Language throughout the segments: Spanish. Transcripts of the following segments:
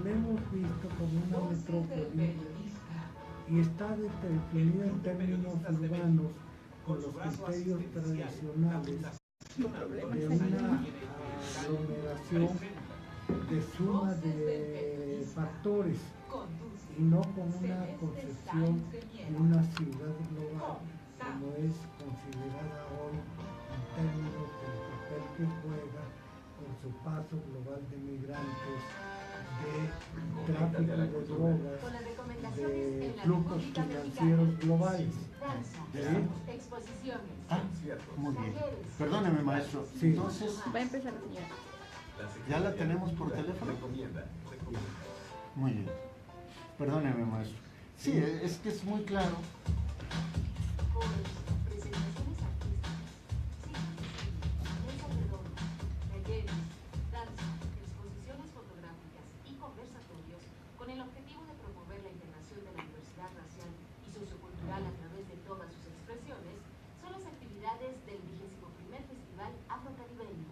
la hemos visto como una metrópoli y está definida en términos urbanos con los criterios tradicionales de una aglomeración de suma de factores y no con una concepción de una ciudad global como es considerada hoy en términos del papel que juega con su paso global de migrantes, de tráfico de drogas, de flujos financieros globales. Muy bien. Perdóneme, maestro. Sí. Entonces, Va a empezar la señora. ¿ya la tenemos por teléfono? Muy bien. Perdóneme, maestro. Sí, es que es muy claro. Presentaciones artísticas, talleres, danza, exposiciones fotográficas y conversatorios con el objetivo de promover la integración de la diversidad racial y sociocultural a través de todas sus expresiones son las actividades del 21º Festival Afrocaribeño.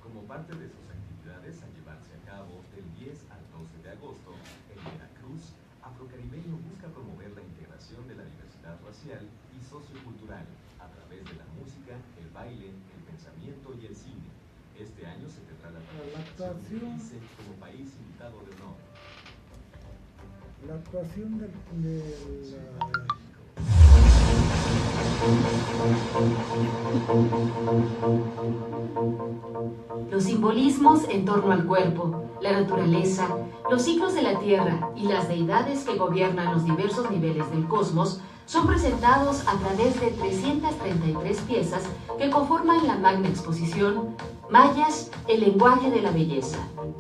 Como parte de sus actividades a llevarse a cabo del 10 al 12 de agosto en Veracruz, Afrocaribeño busca promover la integración de la diversidad racial y sociocultural a través de la música, el baile, el pensamiento y el cine. Este año se tendrá la participación de ICE como país invitado de honor. La actuación de Los simbolismos en torno al cuerpo, la naturaleza, los ciclos de la Tierra y las deidades que gobiernan los diversos niveles del cosmos son presentados a través de 333 piezas que conforman la magna exposición Mayas, el lenguaje de la belleza,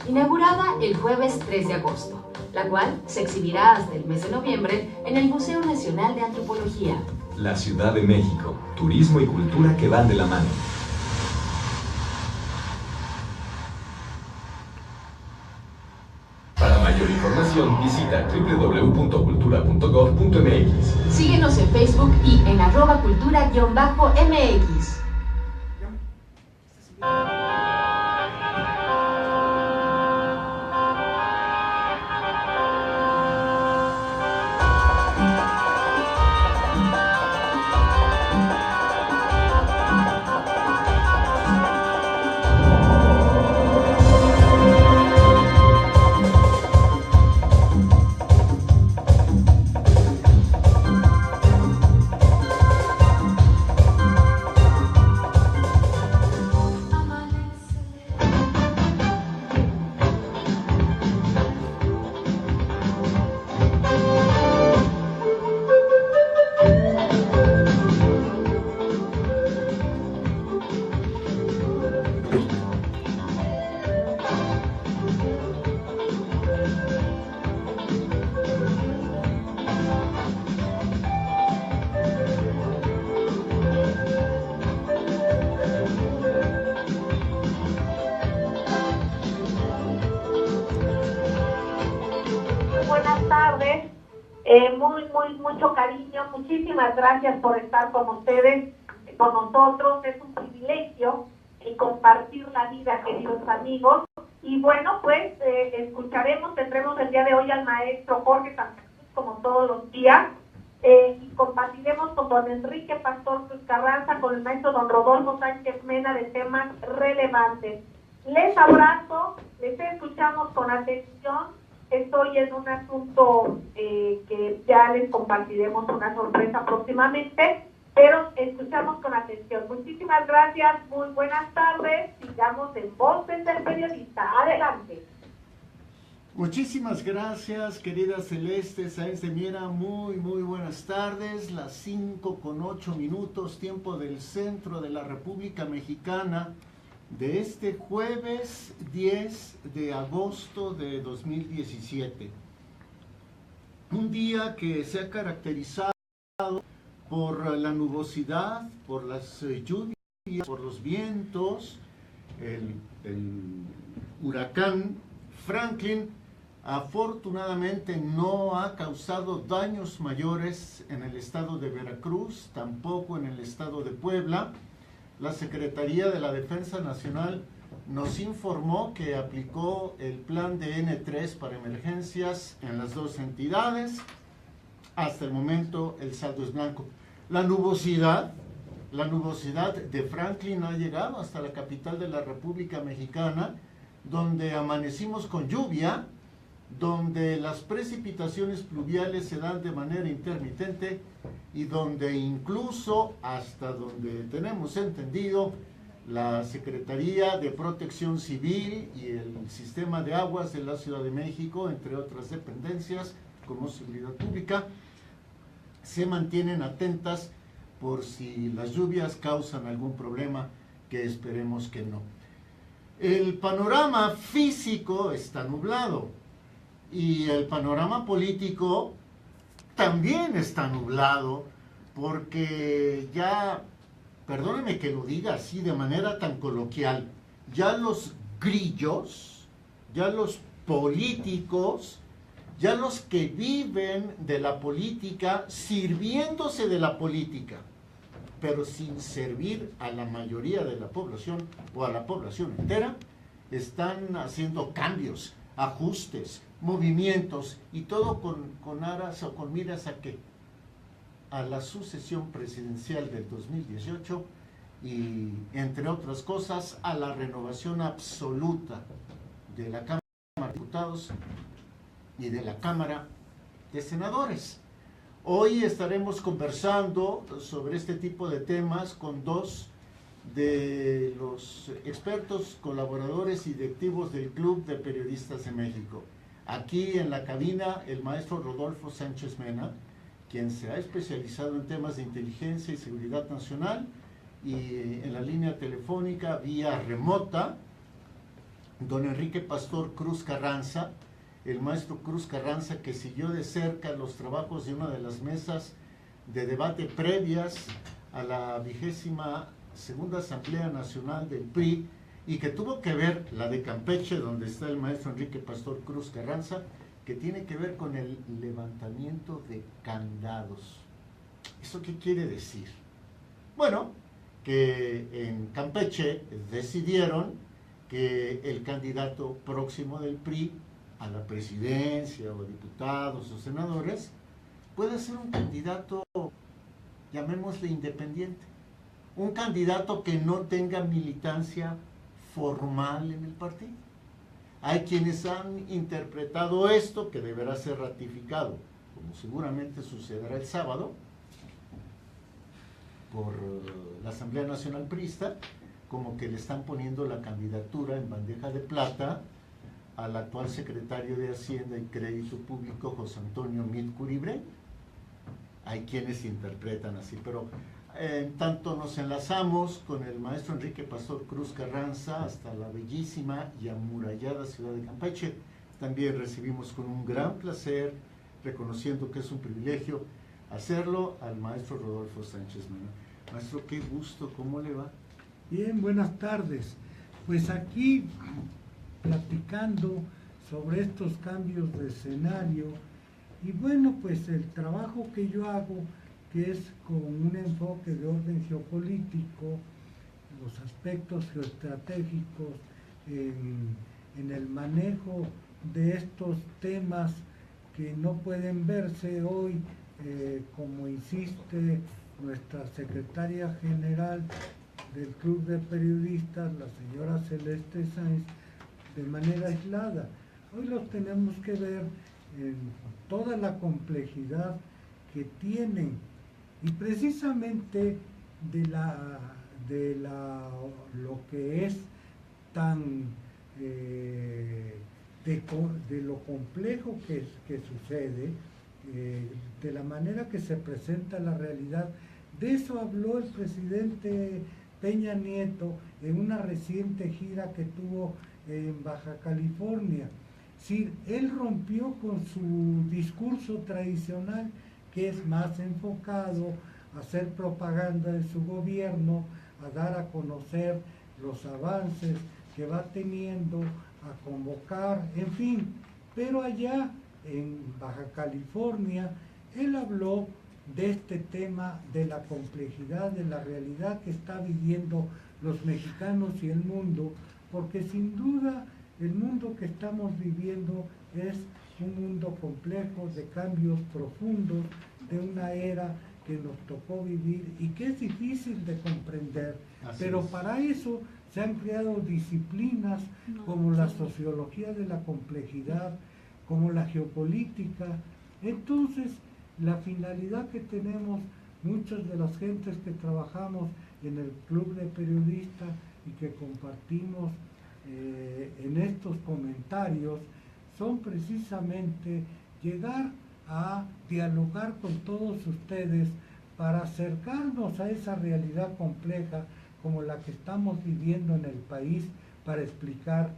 inaugurada el jueves 3 de agosto, la cual se exhibirá hasta el mes de noviembre en el Museo Nacional de Antropología. La Ciudad de México, turismo y cultura que van de la mano. Para mayor información, visita www.cultura.gov.mx. Síguenos en Facebook y en @cultura_mx. Mucho cariño, muchísimas gracias por estar con ustedes, con nosotros, es un privilegio compartir la vida, queridos amigos, y bueno, pues tendremos el día de hoy al maestro Jorge Santa Cruz, como todos los días, y compartiremos con don Enrique Pastor Cruz Carranza, con el maestro don Rodolfo Sánchez Mena de temas relevantes. Les abrazo, les escuchamos con atención. Estoy en un asunto que ya les compartiremos una sorpresa próximamente, pero escuchamos con atención. Muchísimas gracias, muy buenas tardes, sigamos en Voces del Periodista. Adelante. Muchísimas gracias, querida Celeste Sáenz de Miera, muy buenas tardes, las 5:08, tiempo del centro de la República Mexicana, de este jueves 10 de agosto de 2017. Un día que se ha caracterizado por la nubosidad, por las lluvias, por los vientos. El huracán Franklin afortunadamente no ha causado daños mayores en el estado de Veracruz, tampoco en el estado de Puebla. La Secretaría de la Defensa Nacional nos informó que aplicó el plan de N3 para emergencias en las dos entidades. Hasta el momento el saldo es blanco. La nubosidad de Franklin ha llegado hasta la capital de la República Mexicana, donde amanecimos con lluvia, donde las precipitaciones pluviales se dan de manera intermitente y donde incluso, hasta donde tenemos entendido, la Secretaría de Protección Civil y el Sistema de Aguas de la Ciudad de México, entre otras dependencias como Seguridad Pública, se mantienen atentas por si las lluvias causan algún problema, que esperemos que no. El panorama físico está nublado y el panorama político también está nublado, porque ya, perdóneme que lo diga así de manera tan coloquial, ya los grillos, ya los políticos, ya los que viven de la política, sirviéndose de la política, pero sin servir a la mayoría de la población o a la población entera, están haciendo cambios, ajustes, movimientos, y todo con aras o con miras a ¿qué? A la sucesión presidencial del 2018 y, entre otras cosas, a la renovación absoluta de la Cámara de Diputados y de la Cámara de Senadores. Hoy estaremos conversando sobre este tipo de temas con dos de los expertos, colaboradores y directivos del Club de Periodistas de México. Aquí en la cabina, el maestro Rodolfo Sánchez Mena, quien se ha especializado en temas de inteligencia y seguridad nacional, y en la línea telefónica vía remota, don Enrique Pastor Cruz Carranza, el maestro Cruz Carranza, que siguió de cerca los trabajos de una de las mesas de debate previas a la 22ª Asamblea Nacional del PRI, y que tuvo que ver, la de Campeche, donde está el maestro Enrique Pastor Cruz Carranza, que tiene que ver con el levantamiento de candados. ¿Eso qué quiere decir? Bueno, que en Campeche decidieron que el candidato próximo del PRI a la presidencia, o diputados o senadores, puede ser un candidato, llamémosle independiente, un candidato que no tenga militancia formal en el partido. Hay quienes han interpretado esto, que deberá ser ratificado, como seguramente sucederá el sábado, por la Asamblea Nacional Priista, como que le están poniendo la candidatura en bandeja de plata al actual secretario de Hacienda y Crédito Público, José Antonio Meade Curibrey. Hay quienes interpretan así, pero en tanto nos enlazamos con el maestro Enrique Pastor Cruz Carranza hasta la bellísima y amurallada ciudad de Campeche. También recibimos con un gran placer, reconociendo que es un privilegio hacerlo, al maestro Rodolfo Sánchez Mena. Maestro, qué gusto, ¿cómo le va? Bien, buenas tardes. Pues aquí platicando sobre estos cambios de escenario, y bueno, pues el trabajo que yo hago, que es con un enfoque de orden geopolítico, los aspectos geoestratégicos, en el manejo de estos temas que no pueden verse hoy, como insiste nuestra secretaria general del Club de Periodistas, la señora Celeste Sáenz, de manera aislada. Hoy los tenemos que ver en toda la complejidad que tienen, y precisamente lo que es tan de lo complejo que sucede, de la manera que se presenta la realidad. De eso habló el presidente Peña Nieto en una reciente gira que tuvo en Baja California. Sí, él rompió con su discurso tradicional, que es más enfocado a hacer propaganda de su gobierno, a dar a conocer los avances que va teniendo, a convocar, en fin. Pero allá en Baja California, él habló de este tema, de la complejidad, de la realidad que está viviendo los mexicanos y el mundo porque sin duda el mundo que estamos viviendo es un mundo complejo de cambios profundos, de una era que nos tocó vivir y que es difícil de comprender. Pero para eso se han creado disciplinas como la sociología de la complejidad, como la geopolítica. Entonces, la finalidad que tenemos muchas de las gentes que trabajamos en el Club de Periodistas y que compartimos en estos comentarios son precisamente llegar a dialogar con todos ustedes para acercarnos a esa realidad compleja como la que estamos viviendo en el país, para explicar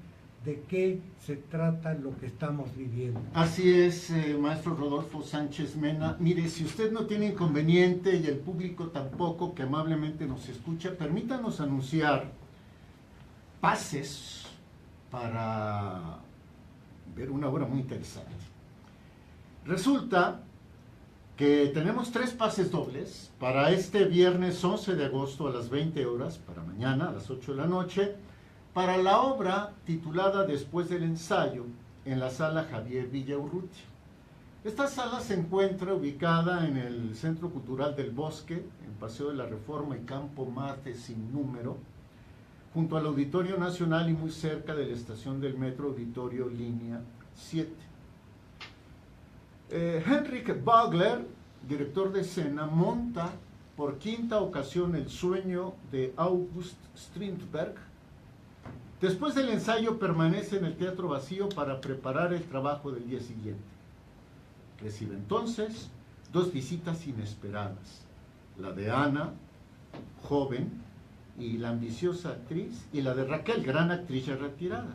de qué se trata lo que estamos viviendo. Así es, maestro Rodolfo Sánchez Mena. Mire, si usted no tiene inconveniente y el público tampoco, que amablemente nos escucha, permítanos anunciar pases para ver una obra muy interesante. Resulta que tenemos 3 pases dobles para este viernes 11 de agosto a las 20 horas, para mañana a las 8 de la noche, para la obra titulada Después del ensayo, en la sala Javier Villaurrutia. Esta sala se encuentra ubicada en el Centro Cultural del Bosque, en Paseo de la Reforma y Campo Marte sin número, junto al Auditorio Nacional y muy cerca de la estación del Metro Auditorio Línea 7. Henrik Bogler, director de escena, monta por 5ª ocasión El sueño de August Strindberg. Después del ensayo permanece en el teatro vacío para preparar el trabajo del día siguiente. Recibe entonces 2 visitas inesperadas, la de Ana, joven y la ambiciosa actriz, y la de Raquel, gran actriz ya retirada.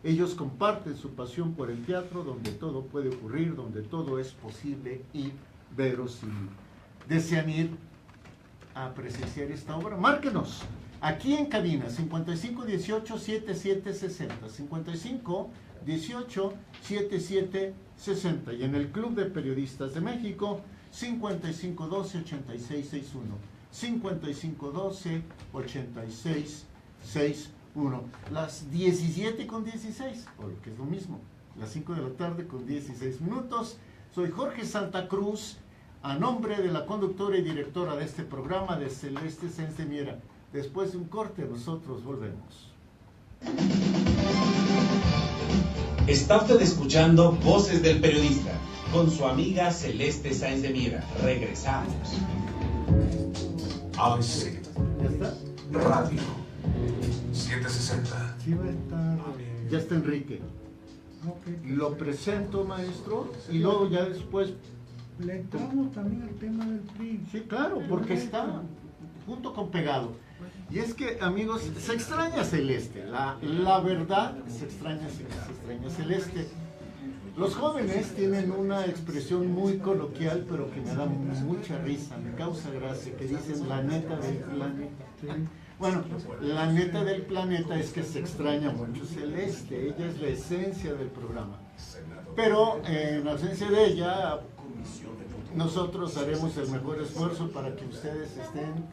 Ellos comparten su pasión por el teatro, donde todo puede ocurrir, donde todo es posible y verosímil. ¿Desean ir a presenciar esta obra? Márquenos aquí en cabina 55 18 77 60, 55 18 77 60, y en el Club de Periodistas de México 55 12 86 61, 55 12 86 61. Las 17:16, o lo que es lo mismo, las 5 de la tarde con 16 minutos. Soy Jorge Santa Cruz, a nombre de la conductora y directora de este programa, de Celeste Sáenz de Miera. Después de un corte, nosotros volvemos. Está usted escuchando Voces del Periodista con su amiga Celeste Sáenz de Miera. Regresamos. ABC ¿Ya está? Radio 760. Sí va a estar... Ya está Enrique. Okay, Lo presento, maestro, y luego ya después... le entramos también al tema del PRI. Sí, claro, porque está junto con pegado. Y es que, amigos, se extraña Celeste. La verdad, se extraña Celeste. Los jóvenes tienen una expresión muy coloquial, pero que me da mucha risa, me causa gracia, que dicen la neta del planeta. ¿Sí? Bueno, la neta del planeta es que se extraña mucho Celeste. Ella es la esencia del programa. Pero en ausencia de ella, nosotros haremos el mejor esfuerzo para que ustedes estén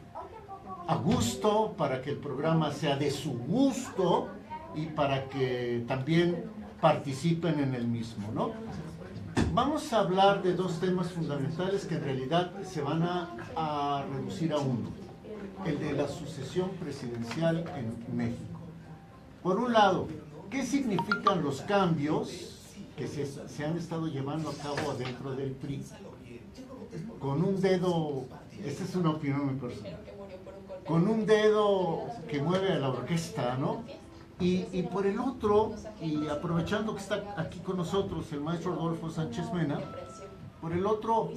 a gusto, para que el programa sea de su gusto y para que también participen en el mismo, ¿no? Vamos a hablar de 2 temas fundamentales que en realidad se van a reducir a uno: el de la sucesión presidencial en México. Por un lado, ¿qué significan los cambios que se han estado llevando a cabo adentro del PRI? Con un dedo, esta es una opinión muy personal, con un dedo que mueve a la orquesta, ¿no? Y por el otro, y aprovechando que está aquí con nosotros el maestro Rodolfo Sánchez Mena, por el otro,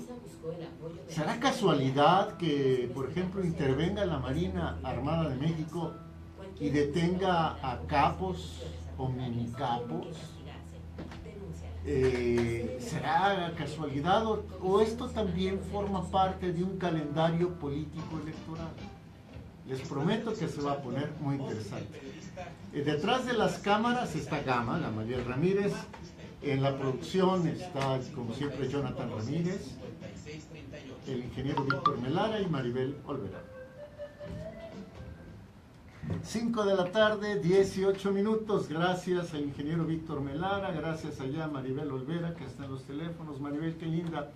¿será casualidad que, por ejemplo, intervenga la Marina Armada de México y detenga a capos o minicapos? ¿Será casualidad o esto también forma parte de un calendario político electoral? Les prometo que se va a poner muy interesante. Detrás de las cámaras está Gama, la María Ramírez. En la producción está, como siempre, Jonathan Ramírez, el ingeniero Víctor Melara y Maribel Olvera. 5 de la tarde, 18 minutos. Gracias al ingeniero Víctor Melara, gracias allá a Maribel Olvera, que está en los teléfonos. Maribel, qué linda.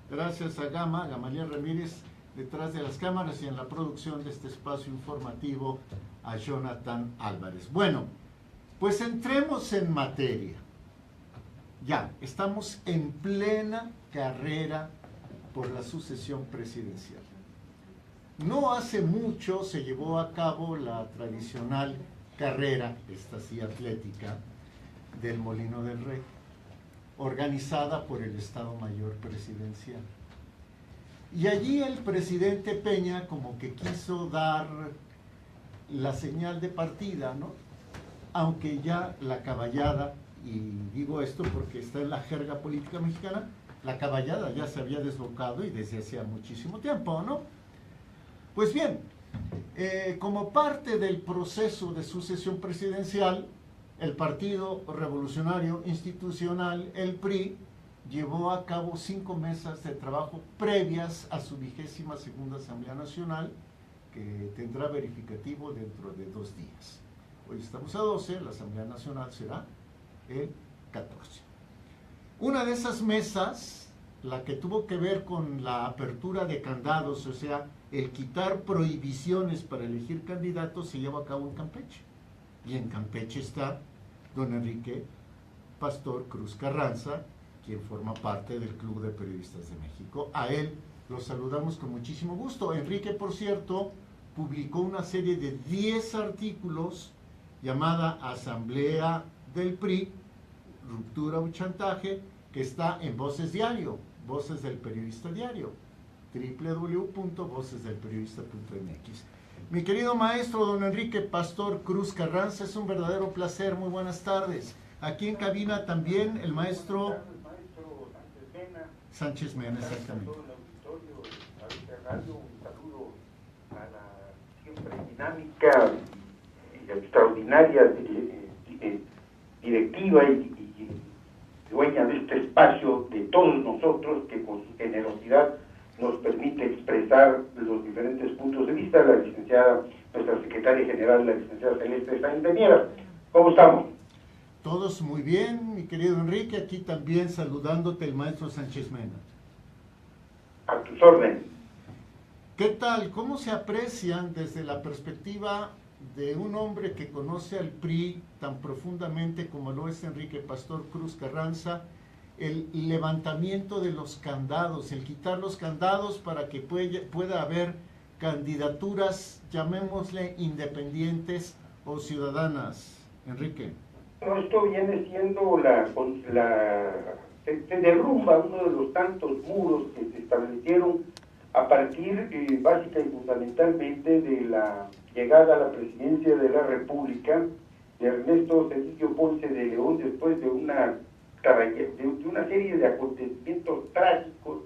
Gracias a Gamaliel Ramírez, detrás de las cámaras, y en la producción de este espacio informativo a Jonathan Álvarez. Bueno, pues entremos en materia. Ya, estamos en plena carrera por la sucesión presidencial. No hace mucho se llevó a cabo la tradicional carrera, esta sí atlética, del Molino del Rey, organizada por el Estado Mayor Presidencial. Y allí el presidente Peña como que quiso dar la señal de partida, ¿no? Aunque ya la caballada, y digo esto porque está en la jerga política mexicana, la caballada ya se había desbocado y desde hacía muchísimo tiempo, ¿no? Pues bien, como parte del proceso de sucesión presidencial, el Partido Revolucionario Institucional, el PRI, llevó a cabo 5 mesas de trabajo previas a su 22ª Asamblea Nacional, que tendrá verificativo dentro de 2 días. Hoy estamos a 12, la Asamblea Nacional será el 14. Una de esas mesas, la que tuvo que ver con la apertura de candados, o sea, el quitar prohibiciones para elegir candidatos, se lleva a cabo en Campeche. Y en Campeche está don Enrique Pastor Cruz Carranza, quien forma parte del Club de Periodistas de México. A él lo saludamos con muchísimo gusto. Enrique, por cierto, publicó una serie de 10 artículos llamada Asamblea del PRI, Ruptura o Chantaje, que está en Voces Diario, Voces del Periodista Diario, www.vocesdelperiodista.mx. Mi querido maestro don Enrique Pastor Cruz Carranza, es un verdadero placer, muy buenas tardes. Aquí en cabina también el maestro Sánchez Mena, exactamente. Un saludo a la siempre dinámica y extraordinaria directiva y dueña de este espacio, de todos nosotros, que con su generosidad nos permite expresar los diferentes puntos de vista. La licenciada, nuestra secretaria general, la licenciada Celeste Sáenz de Miera. ¿Cómo estamos? Todos muy bien, mi querido Enrique, aquí también saludándote el maestro Sánchez Mena. A tus órdenes. ¿Qué tal? ¿Cómo se aprecian desde la perspectiva de un hombre que conoce al PRI tan profundamente como lo es Enrique Pastor Cruz Carranza, el levantamiento de los candados, el quitar los candados para que pueda haber candidaturas, llamémosle independientes o ciudadanas? Enrique. Bueno, esto viene siendo se derrumba uno de los tantos muros que se establecieron a partir básica y fundamentalmente de la llegada a la presidencia de la República de Ernesto Zedillo Ponce de León, después de una serie de acontecimientos trágicos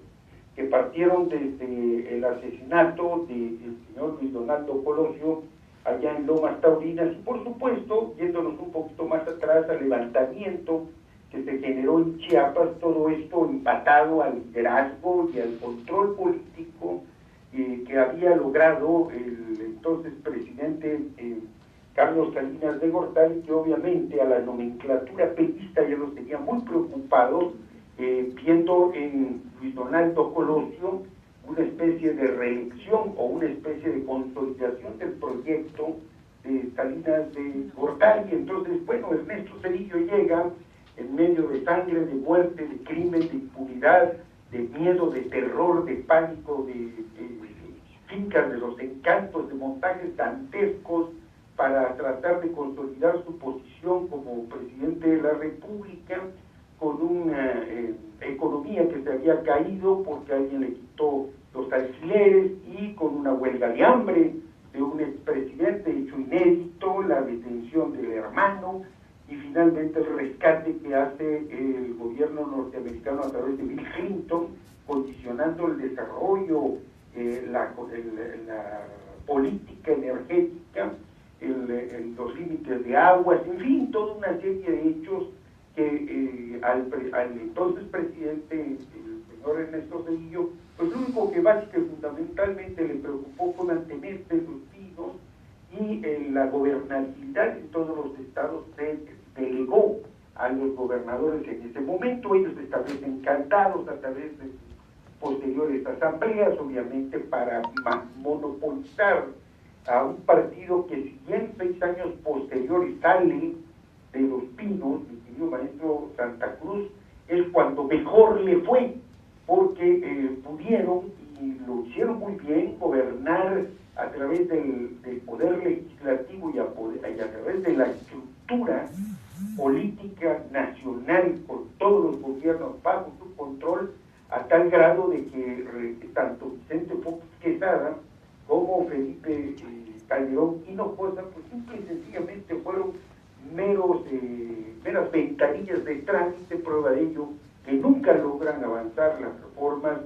que partieron desde el asesinato del señor Luis Donaldo Colosio allá en Lomas Taurinas, y por supuesto, yéndonos un poquito más atrás, al levantamiento que se generó en Chiapas, todo esto empatado al liderazgo y al control político que había logrado el entonces presidente Carlos Salinas de Gortari, que obviamente a la nomenclatura peñista ya los tenía muy preocupados, viendo en Luis Donaldo Colosio una especie de reelección o una especie de consolidación del proyecto de Salinas de Gortari. Entonces, bueno, Ernesto Zedillo llega en medio de sangre, de muerte, de crimen, de impunidad, de miedo, de terror, de pánico, de fincas de los encantos, de montajes dantescos para tratar de consolidar su posición como presidente de la República, con una economía que se había caído porque alguien le quitó los alquileres, y con una huelga de hambre de un expresidente, hecho inédito, la detención del hermano, y finalmente el rescate que hace el gobierno norteamericano a través de Bill Clinton, condicionando el desarrollo, la política energética, los límites de aguas, en fin, toda una serie de hechos que al entonces presidente, el señor Ernesto Zedillo, pues lo único que básicamente y fundamentalmente le preocupó fue mantenerse los pinos y la gobernabilidad en todos los estados se delegó a los gobernadores en ese momento. Ellos establecen candados a través de posteriores asambleas, obviamente para monopolizar a un partido que, si bien 6 años posteriores sale de Los Pinos, mi querido maestro Santa Cruz, es cuando mejor le fue, porque pudieron, y lo hicieron muy bien, gobernar a través del poder legislativo y a través de la estructura política nacional, con todos los gobiernos bajo su control, a tal grado de que tanto Vicente Fox Quesada como Felipe Calderón Hinojosa, pues simple y sencillamente fueron meras ventanillas de trámite, prueba de ello que nunca logran avanzar las reformas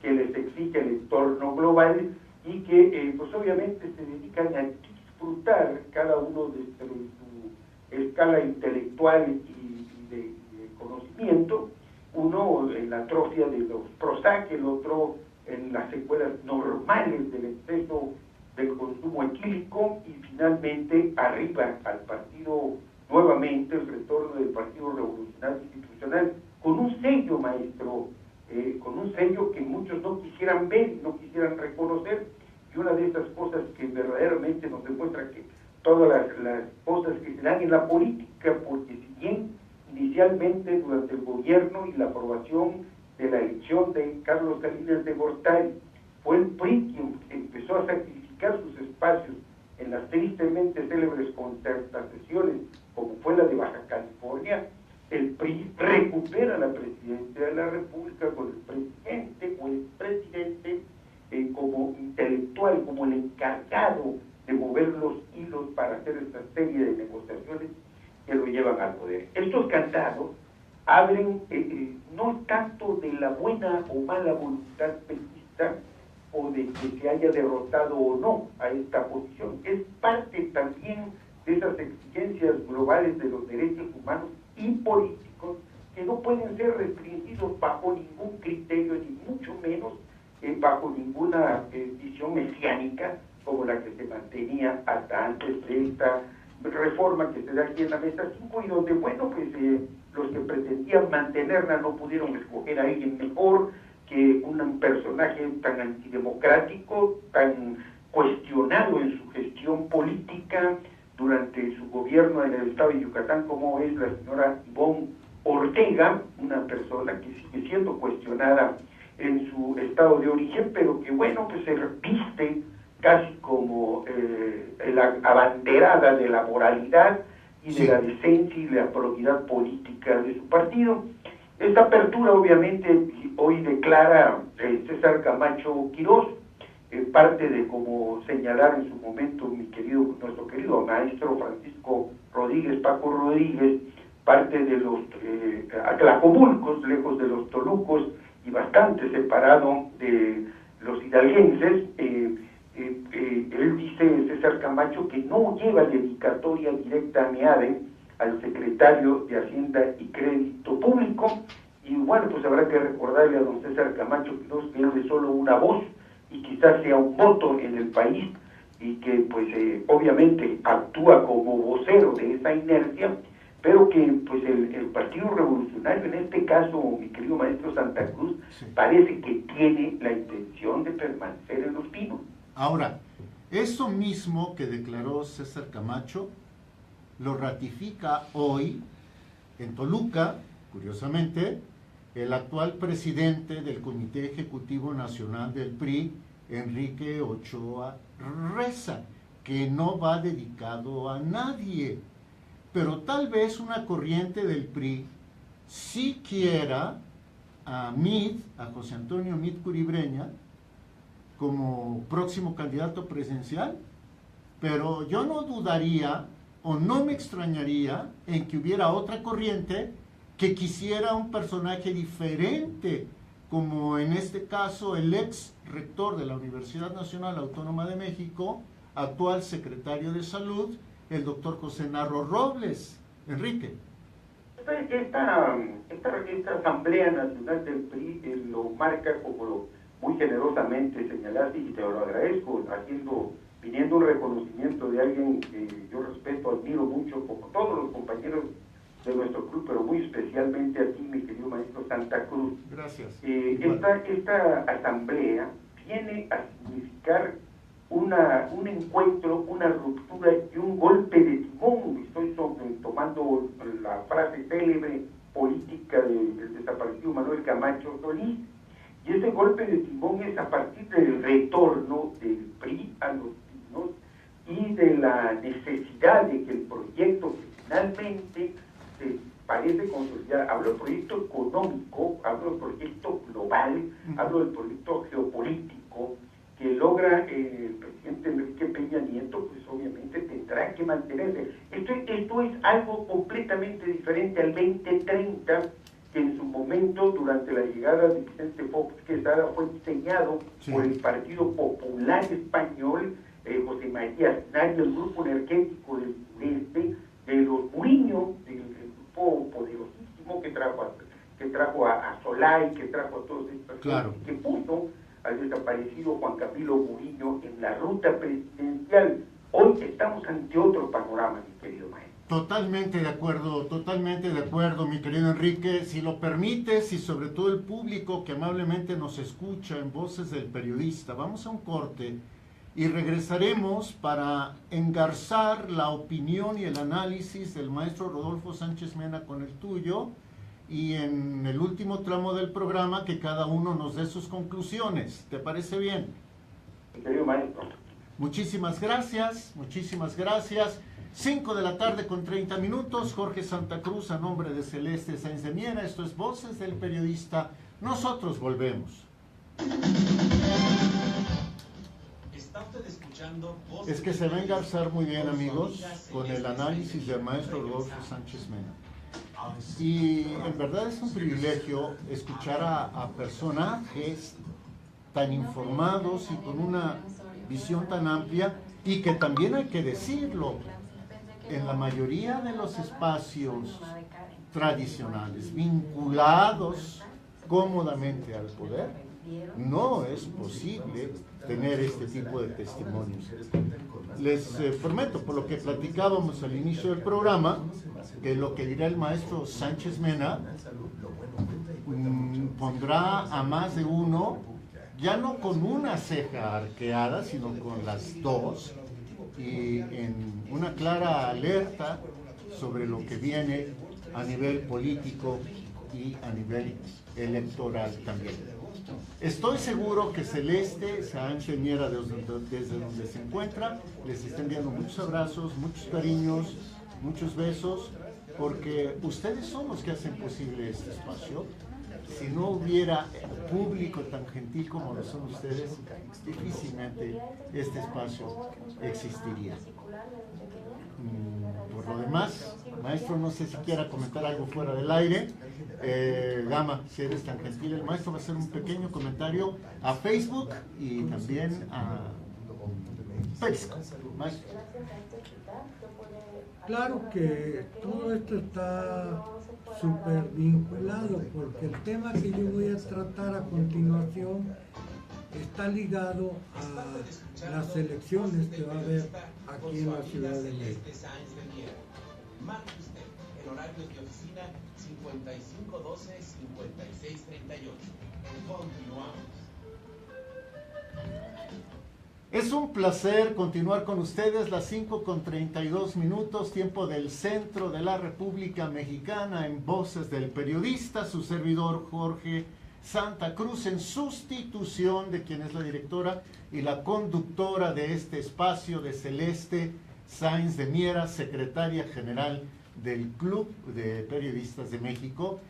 que les exige el entorno global y que pues obviamente se dedican a disfrutar cada uno de su escala intelectual y de conocimiento, uno en la atrofia de los Prozac, el otro en las secuelas normales del exceso del consumo etílico, y finalmente arriba al partido, nuevamente el retorno del Partido Revolucionario Institucional, con un sello, maestro, con un sello que muchos no quisieran ver y no quisieran reconocer, y una de esas cosas que verdaderamente nos demuestra que todas las cosas que se dan en la política, porque si bien inicialmente durante el gobierno y la aprobación de la elección de Carlos Salinas de Gortari, fue el PRI quien empezó a sacrificar sus espacios en las tristemente célebres concertaciones, como fue la de Baja California. El PRI recupera la presidencia de la República con el presidente o el presidente como intelectual, como el encargado de mover los hilos para hacer esta serie de negociaciones que lo llevan al poder. Estos candados abren no tanto de la buena o mala voluntad petista o de que se haya derrotado o no a esta posición, es parte también de esas exigencias globales de los derechos humanos y políticos que no pueden ser restringidos bajo ningún criterio, ni mucho menos bajo ninguna visión mesiánica como la que se mantenía hasta antes de esta reforma que se da aquí en la Mesa 5, y donde, bueno, pues los que pretendían mantenerla no pudieron escoger a alguien mejor que un personaje tan antidemocrático, tan cuestionado en su gestión política durante su gobierno en el estado de Yucatán, como es la señora Ivonne Ortega, una persona que sigue siendo cuestionada en su estado de origen, pero que, bueno, pues se viste casi como la abanderada de la moralidad y de la decencia y la probidad política de su partido. Esta apertura, obviamente, hoy declara César Camacho Quirós, parte de, como señalar en su momento nuestro querido maestro Francisco Rodríguez, Paco Rodríguez, parte de los Atlacomulcos, lejos de los Tolucos y bastante separado de los hidalguenses. Él dice, César Camacho, que no lleva dedicatoria directa a MEADE, al secretario de Hacienda y Crédito Público, y bueno, pues habrá que recordarle a don César Camacho que él es solo una voz y quizás sea un voto en el país, y que pues obviamente actúa como vocero de esa inercia, pero que pues el Partido Revolucionario, en este caso mi querido maestro Santa Cruz, parece que tiene la intención de permanecer en Los Pinos. Ahora, eso mismo que declaró César Camacho lo ratifica hoy en Toluca, curiosamente, el actual presidente del Comité Ejecutivo Nacional del PRI, Enrique Ochoa Reza, que no va dedicado a nadie. Pero tal vez una corriente del PRI sí quiera a José Antonio Meade Curibreña, como próximo candidato presidencial, pero yo no dudaría o no me extrañaría en que hubiera otra corriente que quisiera un personaje diferente, como en este caso el ex rector de la Universidad Nacional Autónoma de México, actual secretario de Salud, el doctor José Narro Robles. Enrique. Esta Asamblea Nacional del PRI lo marca, como muy generosamente señalaste, y te lo agradezco, haciendo viniendo un reconocimiento de alguien que yo respeto, admiro mucho, como todos los compañeros de nuestro club, pero muy especialmente a ti, mi querido maestro Santa Cruz. Gracias. Esta asamblea viene a significar un encuentro, una ruptura y un golpe de timón. Estoy tomando la frase célebre política del desaparecido Manuel Camacho Solís, y ese golpe de timón es a partir del retorno del PRI a los pinos y de la necesidad de que el proyecto que finalmente se parece consolidar, hablo del proyecto económico, hablo del proyecto global, hablo del proyecto geopolítico que logra el presidente Enrique Peña Nieto, pues obviamente tendrá que mantenerse. Esto es algo completamente diferente al 2030, que en su momento, durante la llegada de Vicente Fox Quesada, fue diseñado por el Partido Popular Español, José María Aznar, el grupo energético del sureste, de los Muriño, del grupo poderosísimo que trajo a Solá y que trajo a todos estos, que puso al desaparecido Juan Camilo Muriño en la ruta presidencial. Hoy estamos ante otro panorama, mi querido maestro. Totalmente de acuerdo, mi querido Enrique. Si lo permites, y sobre todo el público que amablemente nos escucha en Voces del Periodista, vamos a un corte y regresaremos para engarzar la opinión y el análisis del maestro Rodolfo Sánchez Mena con el tuyo, y en el último tramo del programa que cada uno nos dé sus conclusiones. ¿Te parece bien? Mi querido maestro. Muchísimas gracias. 5 de la tarde con 30 minutos. Jorge Santa Cruz a nombre de Celeste Sáenz de Miera. Esto es Voces del Periodista. Nosotros volvemos. Está usted escuchando Voces. Es que se va a engarzar muy bien, amigos, con el análisis del maestro Rodolfo Sánchez Mena. Y en verdad es un privilegio escuchar a personajes tan informados y con una visión tan amplia, y que también hay que decirlo, en la mayoría de los espacios tradicionales vinculados cómodamente al poder, no es posible tener este tipo de testimonios. Les prometo, por lo que platicábamos al inicio del programa, que lo que dirá el maestro Sánchez Mena pondrá a más de uno, ya no con una ceja arqueada, sino con las dos, y en una clara alerta sobre lo que viene a nivel político y a nivel electoral también. Estoy seguro que Celeste Sáenz de Miera, desde donde se encuentra, les está enviando muchos abrazos, muchos cariños, muchos besos, porque ustedes son los que hacen posible este espacio. Si no hubiera público tan gentil como lo son ustedes, difícilmente este espacio existiría. Por lo demás, maestro, no sé si quiera comentar algo fuera del aire. Gama, si eres tan gentil, el maestro va a hacer un pequeño comentario a Facebook y también a Periscope. Maestro. Claro que todo esto está súper vinculado, porque el tema que yo voy a tratar a continuación está ligado a las elecciones que va a haber aquí en la Ciudad de México. Marque usted el horario de oficina 5512-5638. Continuamos. Es un placer continuar con ustedes, las 5:32, tiempo del centro de la República Mexicana, en Voces del Periodista, su servidor Jorge Santa Cruz, en sustitución de quien es la directora y la conductora de este espacio, de Celeste Sáenz de Miera, secretaria general del Club de Periodistas de México,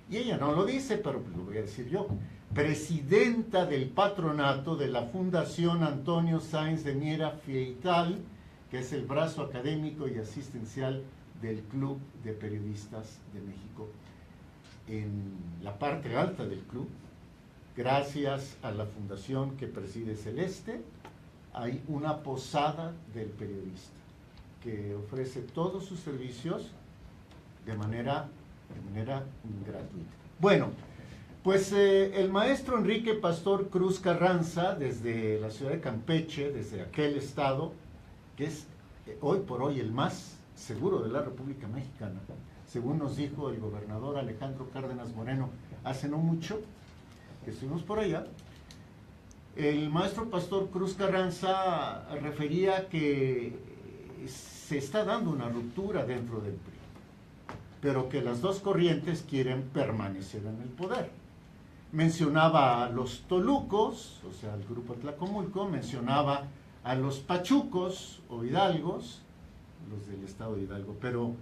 y ella no lo dice, pero lo voy a decir yo, presidenta del patronato de la Fundación Antonio Sáenz de Miera Fieital, que es el brazo académico y asistencial del Club de Periodistas de México. En la parte alta del club, gracias a la fundación que preside Celeste, hay una posada del periodista que ofrece todos sus servicios de manera gratuita. Bueno, Pues el maestro Enrique Pastor Cruz Carranza, desde la ciudad de Campeche, desde aquel estado, que es hoy por hoy el más seguro de la República Mexicana, según nos dijo el gobernador Alejandro Cárdenas Moreno hace no mucho, que estuvimos por allá, el maestro Pastor Cruz Carranza refería que se está dando una ruptura dentro del PRI, pero que las dos corrientes quieren permanecer en el poder. Mencionaba a los tolucos, o sea, al grupo Tlacomulco, mencionaba a los pachucos o hidalgos, los del estado de Hidalgo, pero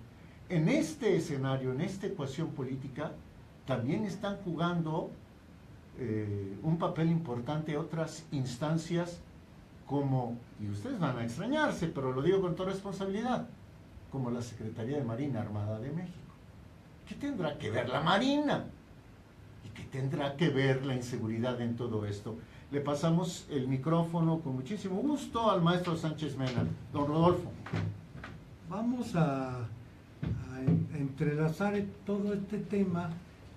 en este escenario, en esta ecuación política, también están jugando un papel importante otras instancias como, y ustedes van a extrañarse, pero lo digo con toda responsabilidad, como la Secretaría de Marina Armada de México. ¿Qué tendrá que ver la Marina? ¿Y qué tendrá que ver la inseguridad en todo esto? Le pasamos el micrófono con muchísimo gusto al maestro Sánchez Mena. Don Rodolfo. Vamos a entrelazar todo este tema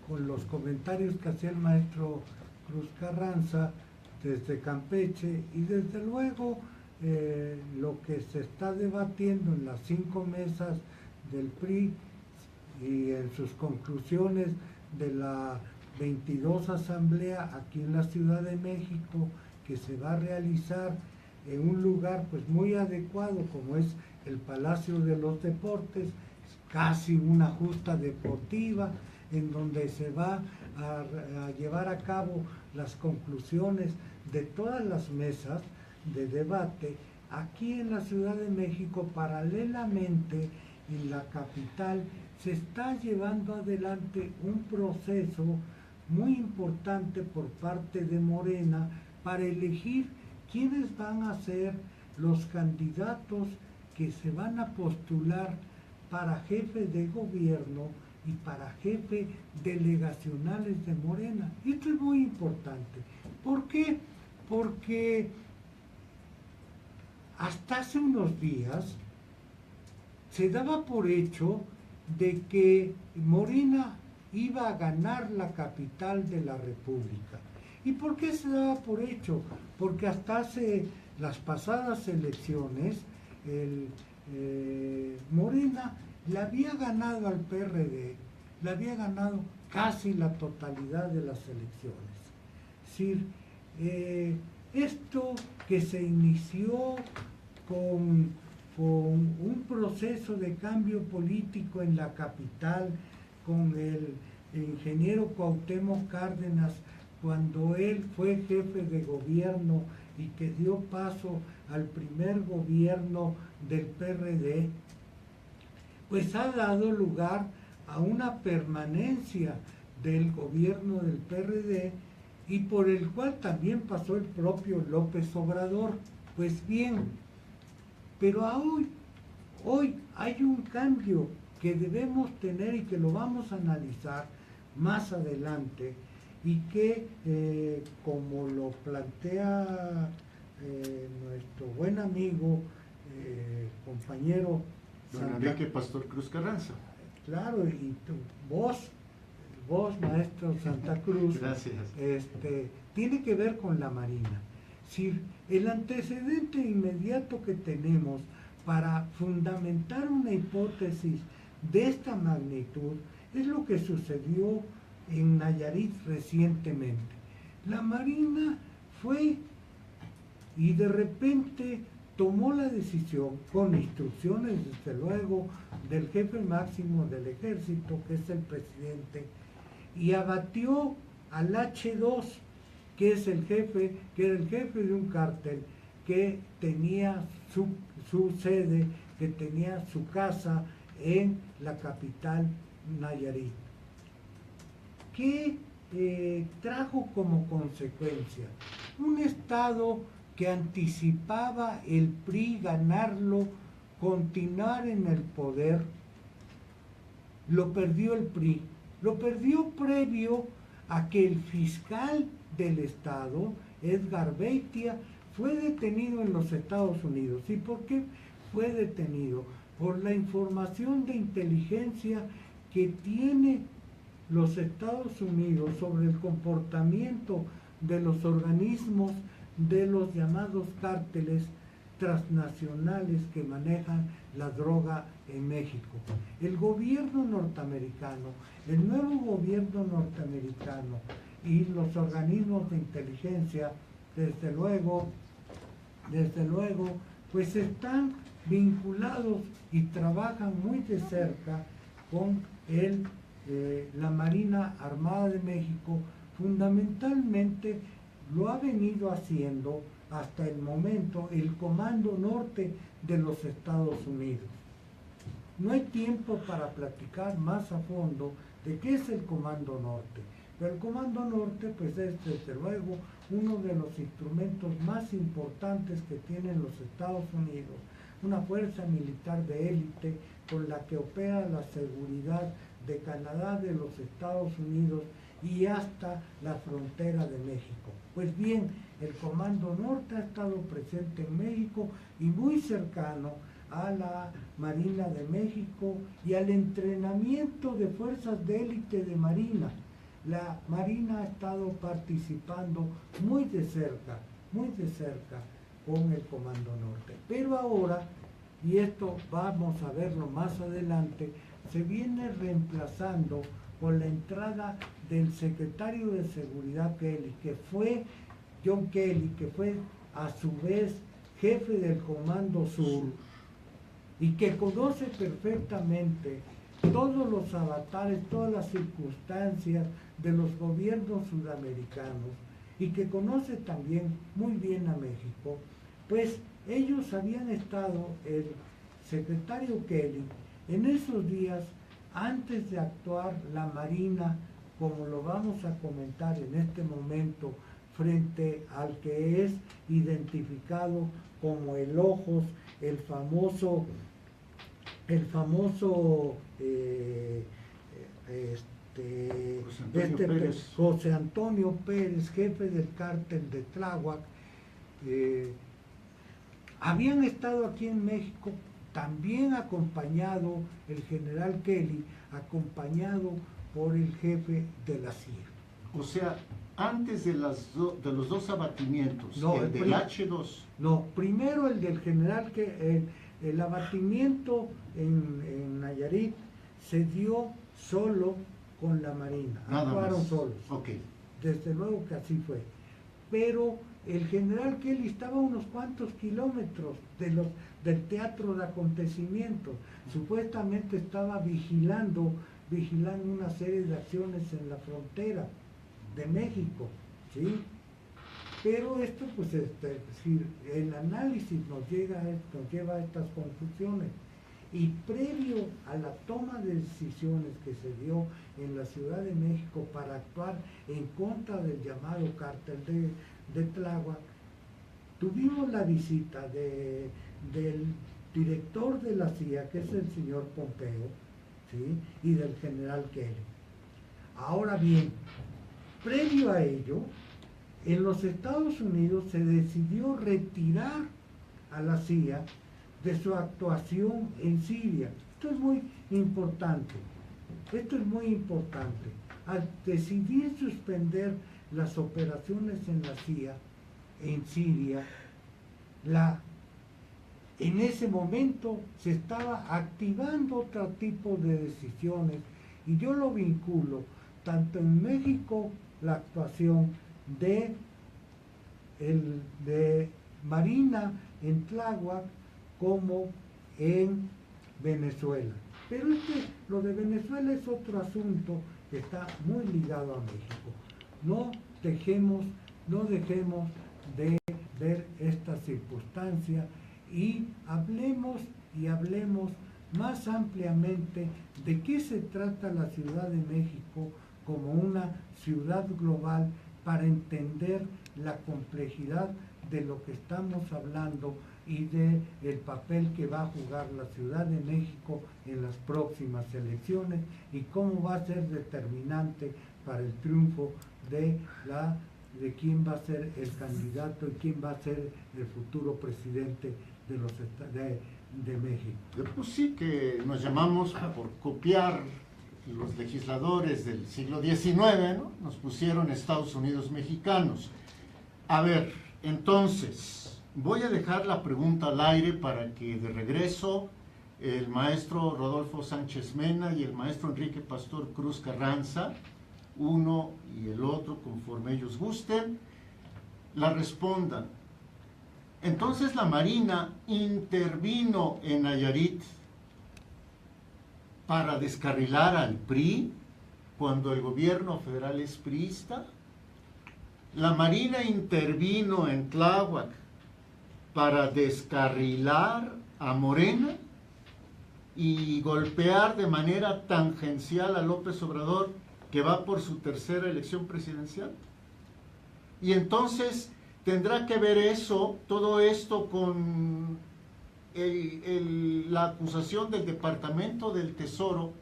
con los comentarios que hacía el maestro Cruz Carranza desde Campeche y desde luego lo que se está debatiendo en las 5 mesas del PRI y en sus conclusiones de la 22 asamblea aquí en la Ciudad de México, que se va a realizar en un lugar pues muy adecuado como es el Palacio de los Deportes, casi una justa deportiva, en donde se va a llevar a cabo las conclusiones de todas las mesas de debate aquí en la Ciudad de México. Paralelamente en la capital se está llevando adelante un proceso muy importante por parte de Morena para elegir quiénes van a ser los candidatos que se van a postular para jefe de gobierno y para jefe delegacionales de Morena. Esto es muy importante. ¿Por qué? Porque hasta hace unos días se daba por hecho de que Morena iba a ganar la capital de la República. ¿Y por qué se daba por hecho? Porque hasta hace las pasadas elecciones Morena le había ganado al PRD, le había ganado casi la totalidad de las elecciones. Es decir, esto que se inició con un proceso de cambio político en la capital, con el ingeniero Cuauhtémoc Cárdenas, cuando él fue jefe de gobierno y que dio paso al primer gobierno del PRD, pues ha dado lugar a una permanencia del gobierno del PRD y por el cual también pasó el propio López Obrador. Pues bien, pero hoy hay un cambio que debemos tener y que lo vamos a analizar más adelante y que, como lo plantea nuestro buen amigo, compañero don Enrique Pastor Cruz Carranza. Claro, y vos, maestro Santa Cruz, gracias. Tiene que ver con la Marina. Es decir, el antecedente inmediato que tenemos para fundamentar una hipótesis de esta magnitud es lo que sucedió en Nayarit recientemente. La Marina fue y de repente tomó la decisión, con instrucciones desde luego del jefe máximo del ejército, que es el presidente, y abatió al H2, que es el jefe, que era el jefe de un cártel que tenía su sede, que tenía su casa en la capital Nayarit. ¿Qué trajo como consecuencia? Un estado que anticipaba el PRI ganarlo, continuar en el poder, lo perdió el PRI. Lo perdió previo a que el fiscal del estado, Edgar Beitia, fue detenido en los Estados Unidos. ¿Y por qué fue detenido? Por la información de inteligencia que tiene los Estados Unidos sobre el comportamiento de los organismos de los llamados cárteles transnacionales que manejan la droga en México. El gobierno norteamericano, el nuevo gobierno norteamericano y los organismos de inteligencia, desde luego, pues están vinculados y trabajan muy de cerca con la Marina Armada de México. Fundamentalmente lo ha venido haciendo hasta el momento el Comando Norte de los Estados Unidos. No hay tiempo para platicar más a fondo de qué es el Comando Norte, pero el Comando Norte pues es desde luego uno de los instrumentos más importantes que tienen los Estados Unidos, una fuerza militar de élite con la que opera la seguridad de Canadá, de los Estados Unidos y hasta la frontera de México. Pues bien, el Comando Norte ha estado presente en México y muy cercano a la Marina de México y al entrenamiento de fuerzas de élite de Marina. La Marina ha estado participando muy de cerca con el Comando Norte. Pero ahora, y esto vamos a verlo más adelante, se viene reemplazando con la entrada del secretario de Seguridad Kelly, que fue John Kelly, que fue a su vez jefe del Comando Sur y que conoce perfectamente todos los avatares, todas las circunstancias de los gobiernos sudamericanos y que conoce también muy bien a México, pues ellos habían estado, el secretario Kelly, en esos días, antes de actuar la Marina, como lo vamos a comentar en este momento, frente al que es identificado como el Ojos, el famoso José Antonio Pérez, jefe del cártel de Tláhuac. Habían estado aquí en México, también acompañado el general Kelly, acompañado por el jefe de la CIA. O sea, antes de los dos abatimientos, no, el del H2. No, primero el del general, que el abatimiento en Nayarit se dio solo con la Marina, actuaron solos. Okay. Desde luego que así fue. Pero el general Kelly estaba a unos cuantos kilómetros del teatro de acontecimientos. Supuestamente estaba vigilando una serie de acciones en la frontera de México, ¿sí? Pero esto, pues, es decir, el análisis nos lleva a estas conclusiones. Y previo a la toma de decisiones que se dio en la Ciudad de México para actuar en contra del llamado cártel de Tláhuac, tuvimos la visita del director de la CIA, que es el señor Pompeo, ¿sí? Y del general Kelly. Ahora bien, previo a ello, en los Estados Unidos se decidió retirar a la CIA de su actuación en Siria. Esto es muy importante. Al decidir suspender las operaciones en la CIA en Siria, en ese momento se estaba activando otro tipo de decisiones, y yo lo vinculo tanto en México, la actuación de Marina en Tláhuac, como en Venezuela. Pero lo de Venezuela es otro asunto que está muy ligado a México. No dejemos de ver esta circunstancia y hablemos más ampliamente de qué se trata la Ciudad de México como una ciudad global, para entender la complejidad de lo que estamos hablando y del papel que va a jugar la Ciudad de México en las próximas elecciones y cómo va a ser determinante para el triunfo de quién va a ser el candidato y quién va a ser el futuro presidente de México. Pues sí, que nos llamamos por copiar los legisladores del siglo XIX, ¿no?, nos pusieron Estados Unidos mexicanos. A ver, entonces, voy a dejar la pregunta al aire para que de regreso el maestro Rodolfo Sánchez Mena y el maestro Enrique Pastor Cruz Carranza, uno y el otro, conforme ellos gusten, la respondan. Entonces la Marina intervino en Nayarit para descarrilar al PRI cuando el gobierno federal es priista. La Marina intervino en Tláhuac para descarrilar a Morena y golpear de manera tangencial a López Obrador, que va por su tercera elección presidencial. Y entonces tendrá que ver eso, todo esto, con la acusación del Departamento del Tesoro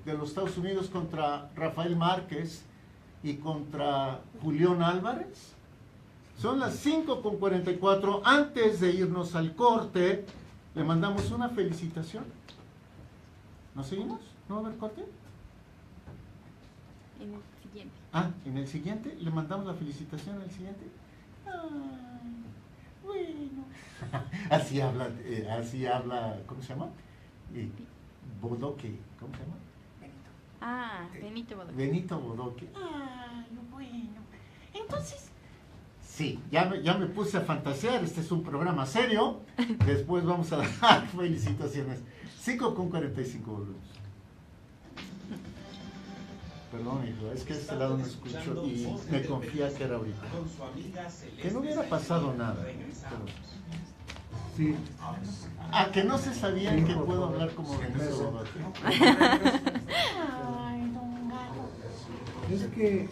de los Estados Unidos contra Rafael Márquez y contra Julián Álvarez. Son las 5:44. Antes de irnos al corte, le mandamos una felicitación. ¿Nos seguimos? ¿No va a haber corte? En el siguiente. Ah, en el siguiente. ¿Le mandamos la felicitación al siguiente? Ay, bueno. Así habla, ¿cómo se llama? Bodoque, ¿cómo se llama? Benito Bodoque. Benito Bodoque. Ay, bueno. Entonces, sí, ya me puse a fantasear. Este es un programa serio. Después vamos a dar felicitaciones. 5:45 volvemos. Perdón, hijo, es que de este lado no escucho y me confía que era ahorita. Que no hubiera pasado nada. Pero... Sí. que no se sabían que puedo hablar como Benito Bodoque. Ay, don Galo. Es que...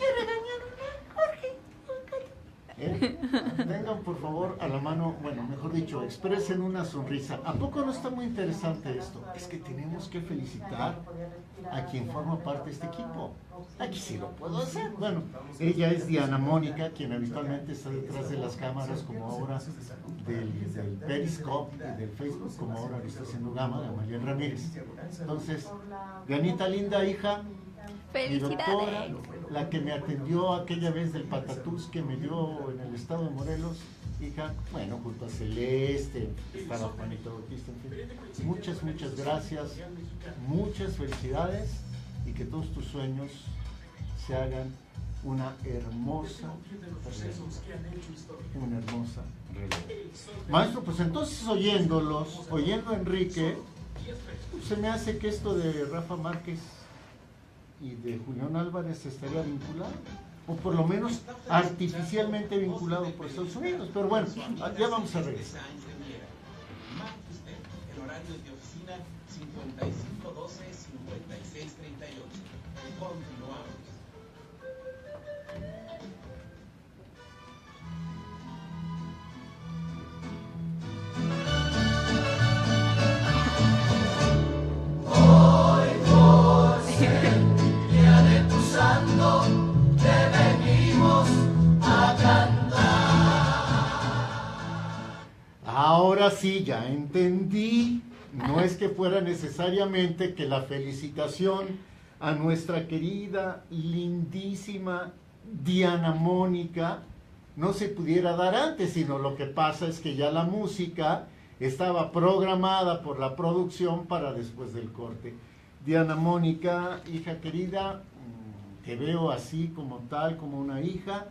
Tengan por favor a la mano, bueno, mejor dicho, expresen una sonrisa. ¿A poco no está muy interesante esto? Es que tenemos que felicitar a quien forma parte de este equipo. Aquí sí lo puedo hacer. Bueno, ella es Diana Mónica, quien habitualmente está detrás de las cámaras, como ahora del Periscope y del Facebook, como ahora lo está haciendo Gama, de Amalia Ramírez. Entonces, Dianita linda, hija, mi doctora, la que me atendió aquella vez del patatús que me dio en el estado de Morelos, hija, bueno, junto a Celeste, estaba Juanito Bautista, en fin. Muchas gracias, muchas felicidades y que todos tus sueños se hagan una hermosa realidad. Maestro, pues entonces oyendo a Enrique, se me hace que esto de Rafa Márquez y de Julián Álvarez estaría vinculado, o por lo menos artificialmente vinculado por Estados Unidos, pero bueno, ya vamos a regresar. El horario de oficina 5512-5638. Continuamos. Ahora sí, ya entendí. No es que fuera necesariamente que la felicitación a nuestra querida, lindísima Diana Mónica no se pudiera dar antes, sino lo que pasa es que ya la música estaba programada por la producción para después del corte. Diana Mónica, hija querida, te veo así como tal, como una hija.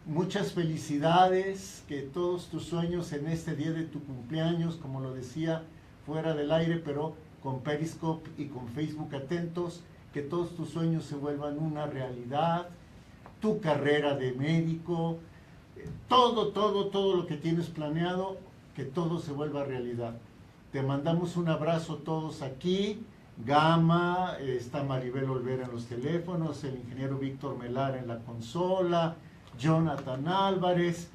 Muchas felicidades, que todos tus sueños en este día de tu cumpleaños, como lo decía fuera del aire, pero con Periscope y con Facebook atentos, que todos tus sueños se vuelvan una realidad, tu carrera de médico, todo lo que tienes planeado, que todo se vuelva realidad. Te mandamos un abrazo todos aquí, Gama, está Maribel Olvera en los teléfonos, el ingeniero Víctor Melar en la consola, Jonathan Álvarez,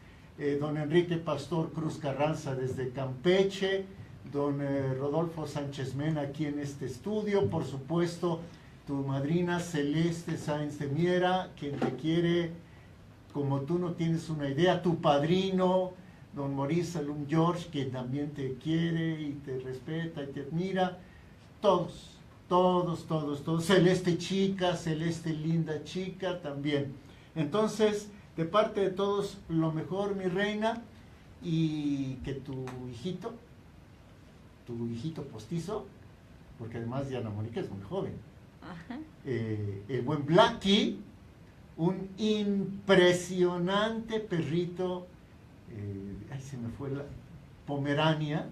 don Enrique Pastor Cruz Carranza desde Campeche, don Rodolfo Sánchez Mena aquí en este estudio, por supuesto tu madrina Celeste Sáenz de Miera, quien te quiere como tú no tienes una idea, tu padrino don Maurice Salum George, que también te quiere y te respeta y te admira, todos Todos. Celeste chica, Celeste linda chica también. Entonces, de parte de todos, lo mejor, mi reina, y que tu hijito postizo, porque además Diana Mónica es muy joven, Ajá. el buen Blackie, un impresionante perrito, se me fue la Pomerania,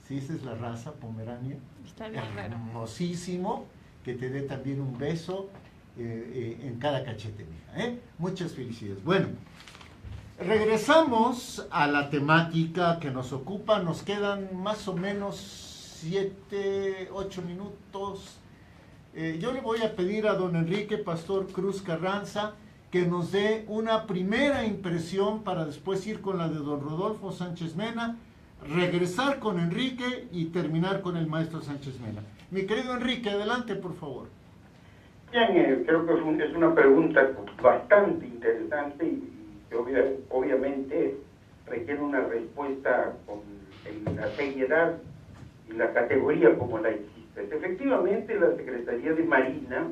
sí, esa es la raza, Pomerania, Está bien raro. hermosísimo, que te dé también un beso en cada cachete, mija, muchas felicidades. Bueno, regresamos a la temática que nos ocupa, nos quedan más o menos 7, 8 minutos. Yo le voy a pedir a don Enrique Pastor Cruz Carranza que nos dé una primera impresión para después ir con la de don Rodolfo Sánchez Mena, regresar con Enrique y terminar con el maestro Sánchez Mena. Mi querido Enrique, adelante, por favor. Bien, creo que es una pregunta bastante interesante y que obviamente requiere una respuesta con la seriedad y la categoría como la existe. Efectivamente, la Secretaría de Marina,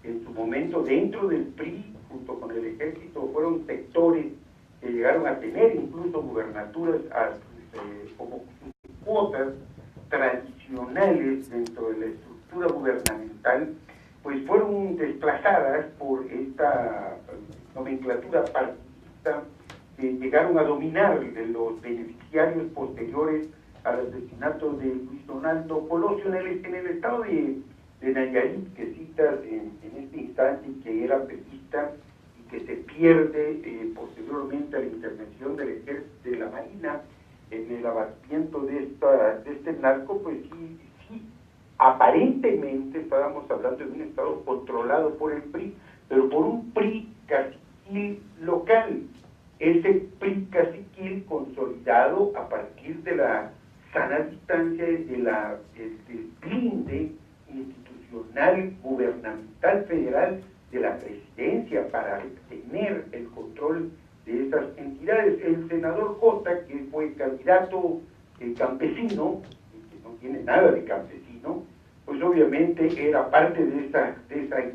en su momento dentro del PRI, junto con el Ejército, fueron sectores que llegaron a tener incluso gubernaturas como cuotas tradicionales dentro de la estructura gubernamental, pues fueron desplazadas por esta nomenclatura partidista que llegaron a dominar de los beneficiarios posteriores al asesinato de Luis Donaldo Colosio en el estado de Nayarit, que citas en este instante, que era petista y que se pierde posteriormente a la intervención del Ejército, de la Marina, en el abatimiento de este narco. Pues sí, aparentemente estábamos hablando de un estado controlado por el PRI, pero por un PRI caciquil local. Ese PRI caciquil consolidado a partir de la sana distancia del deslinde institucional, gubernamental, federal de la presidencia para tener el control de esas entidades. El senador Cota, que fue candidato campesino, que no tiene nada de campesino, pues obviamente era parte de esa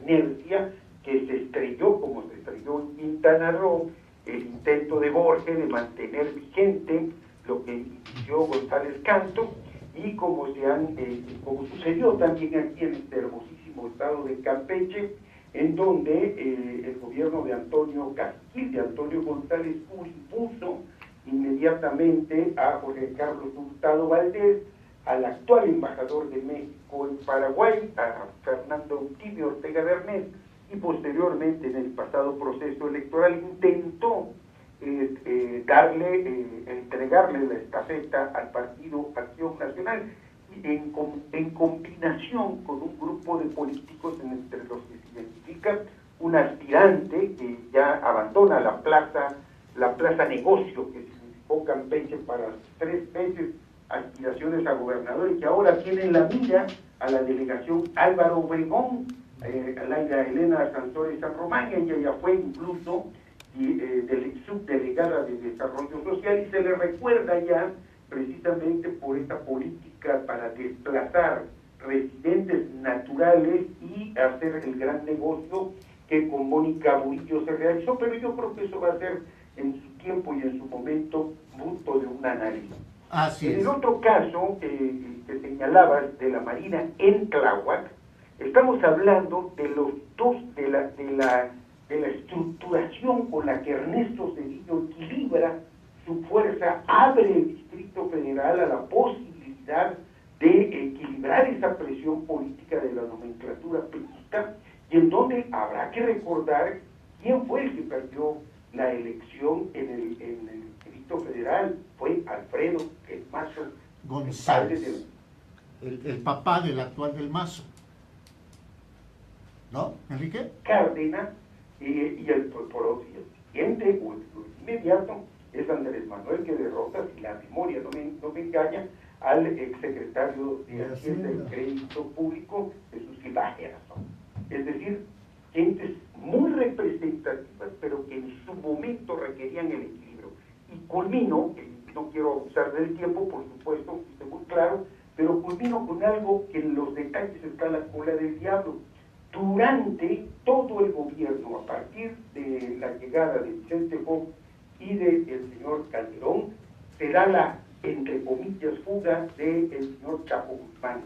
inercia que se estrelló, como se estrelló en Quintana Roo, el intento de Borges de mantener vigente lo que inició González Canto, y como sucedió también aquí en este hermosísimo estado de Campeche, en donde el gobierno de Antonio Caciquil, de Antonio González Curi, puso inmediatamente a Jorge Carlos Hurtado Valdés, al actual embajador de México en Paraguay, a Fernando Tibio Ortega Bernés, y posteriormente en el pasado proceso electoral intentó entregarle la estafeta al Partido Acción Nacional, en combinación con un grupo de políticos entre los que se identifica un aspirante que ya abandona la plaza negocio que significó Campeche para 3 veces aspiraciones a gobernador, y que ahora tiene en la mira a la delegación Álvaro Obregón, a Laida Elena Santores San Román. Ella ya fue incluso subdelegada de Desarrollo Social, y se le recuerda ya precisamente por esta política para desplazar residentes naturales y hacer el gran negocio que con Mónica Murillo se realizó. Pero yo creo que eso va a ser en su tiempo y en su momento fruto de un análisis. Así es. En el otro caso que señalabas de la Marina en Tláhuac, estamos hablando de los dos, de la estructuración con la que Ernesto Zedillo equilibra su fuerza, abre el Distrito Federal a la posibilidad de equilibrar esa presión política de la nomenclatura priista, y en donde habrá que recordar quién fue el que perdió la elección en el Distrito Federal. Fue Alfredo El Mazo González, el papá del actual del Mazo, ¿no, Enrique? Cárdenas, y el siguiente o el inmediato es Andrés Manuel, que derrota, si la memoria no me engaña, al exsecretario de Hacienda y Crédito Público, Jesús Silva Gerson. Es decir, gentes muy representativas, pero que en su momento requerían el equilibrio. Y culmino, no quiero abusar del tiempo, por supuesto, estoy muy claro, pero culmino con algo que en los detalles está la cola del diablo. Durante todo el gobierno, a partir de la llegada de Vicente Fox y del señor Calderón, será la, entre comillas, fuga del señor Chapo Guzmán.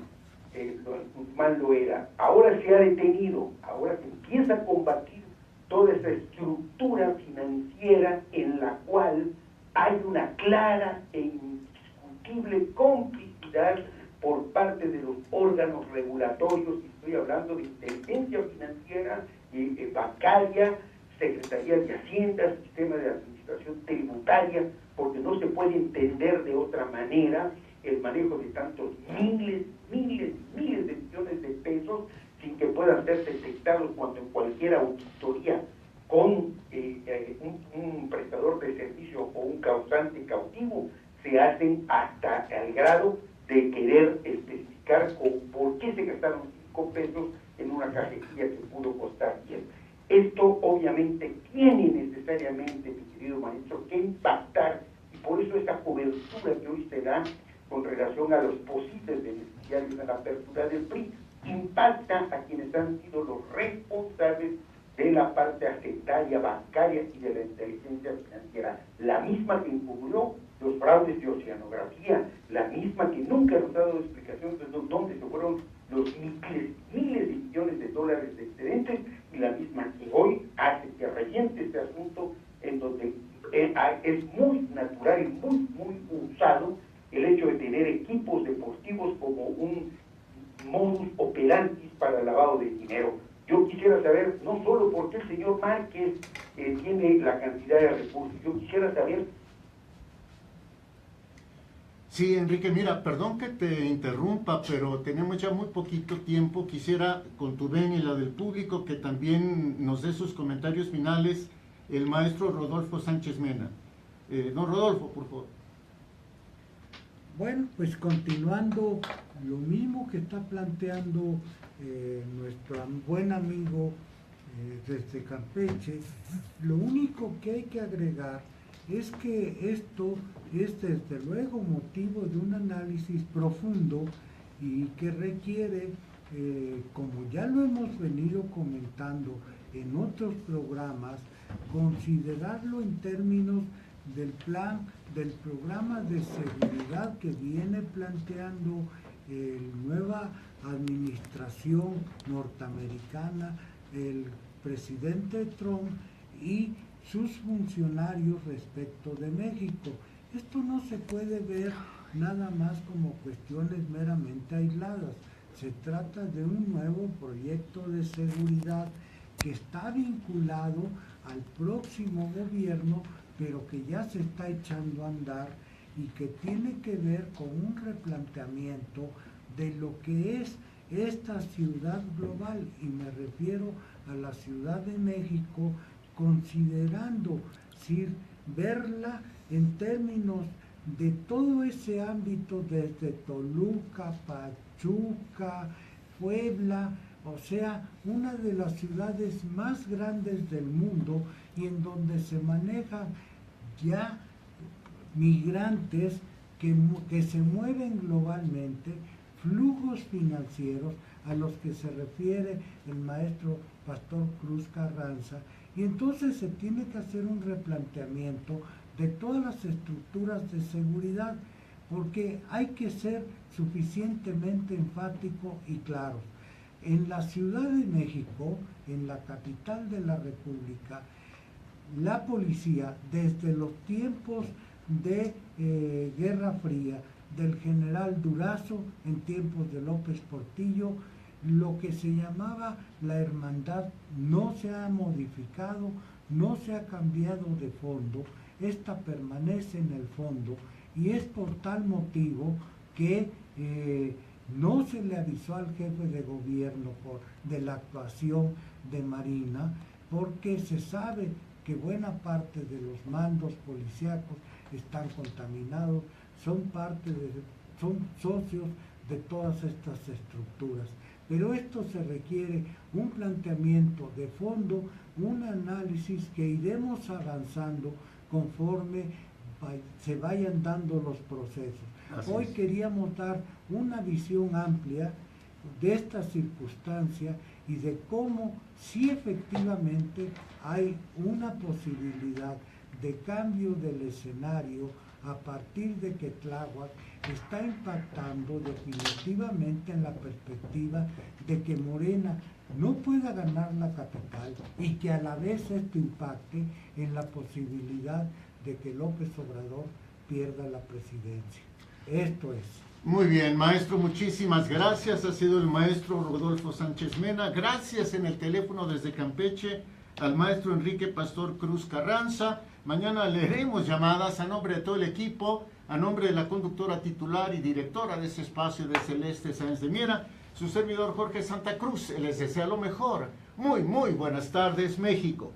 Guzmán lo era. Ahora se ha detenido, ahora se empieza a combatir toda esa estructura financiera en la cual hay una clara e indiscutible complicidad por parte de los órganos regulatorios. Estoy hablando de inteligencia financiera, bancaria, Secretaría de Hacienda, Sistema de Administración Tributaria, porque no se puede entender de otra manera el manejo de tantos miles de millones de pesos sin que puedan ser detectados cuando en cualquier auditoría con un prestador de servicio o un causante cautivo se hacen hasta el grado de querer especificar por qué se gastaron 5 pesos en una cajetilla que pudo costar 10. Esto obviamente tiene necesariamente, mi querido maestro, que impactar, y por eso esa cobertura que hoy se da con relación a los posibles beneficiarios de la apertura del PRI impacta a quienes han sido los responsables de la parte hacendataria, bancaria y de la inteligencia financiera, la misma que encubrió los fraudes de oceanografía, la misma que nunca nos ha dado explicación de dónde se fueron los miles de millones de dólares de excedentes, y la misma que hoy hace que reviente este asunto, en donde es muy natural y muy usado el hecho de tener equipos deportivos como un modus operandi para el lavado de dinero. Yo quisiera saber, no solo por qué el señor Márquez tiene la cantidad de recursos, yo quisiera saber... Sí, Enrique, mira, perdón que te interrumpa, pero tenemos ya muy poquito tiempo. Quisiera, con tu venia y la del público, que también nos dé sus comentarios finales el maestro Rodolfo Sánchez Mena. Don Rodolfo, por favor. Bueno, pues continuando lo mismo que está planteando nuestro buen amigo desde Campeche, lo único que hay que agregar es que esto es desde luego motivo de un análisis profundo y que requiere, como ya lo hemos venido comentando en otros programas, considerarlo en términos del programa de seguridad que viene planteando la nueva administración norteamericana, el presidente Trump y sus funcionarios respecto de México. Esto no se puede ver nada más como cuestiones meramente aisladas. Se trata de un nuevo proyecto de seguridad que está vinculado al próximo gobierno, pero que ya se está echando a andar y que tiene que ver con un replanteamiento de lo que es esta ciudad global, y me refiero a la Ciudad de México, considerando, verla en términos de todo ese ámbito desde Toluca, Pachuca, Puebla, o sea, una de las ciudades más grandes del mundo y en donde se manejan ya migrantes que se mueven globalmente, flujos financieros a los que se refiere el maestro Pastor Cruz Carranza, y entonces se tiene que hacer un replanteamiento de todas las estructuras de seguridad, porque hay que ser suficientemente enfático y claro. En la Ciudad de México, en la capital de la República, la policía, desde los tiempos de Guerra Fría, del general Durazo, en tiempos de López Portillo, lo que se llamaba la hermandad no se ha modificado, no se ha cambiado de fondo, esta permanece en el fondo, y es por tal motivo que no se le avisó al jefe de gobierno de la actuación de Marina, porque se sabe que buena parte de los mandos policíacos están contaminados, son socios de todas estas estructuras. Pero esto se requiere un planteamiento de fondo, un análisis que iremos avanzando conforme se vayan dando los procesos. Hoy queríamos dar una visión amplia de esta circunstancia y de cómo sí efectivamente hay una posibilidad de cambio del escenario a partir de que Tláhuac está impactando definitivamente en la perspectiva de que Morena no pueda ganar la capital y que a la vez esto impacte en la posibilidad de que López Obrador pierda la presidencia. Esto es. Muy bien, maestro, muchísimas gracias. Ha sido el maestro Rodolfo Sánchez Mena. Gracias en el teléfono desde Campeche al maestro Enrique Pastor Cruz Carranza. Mañana leeremos llamadas a nombre de todo el equipo, a nombre de la conductora titular y directora de ese espacio de Celeste Sáenz de Miera, su servidor Jorge Santa Cruz. Les desea lo mejor. Muy buenas tardes, México.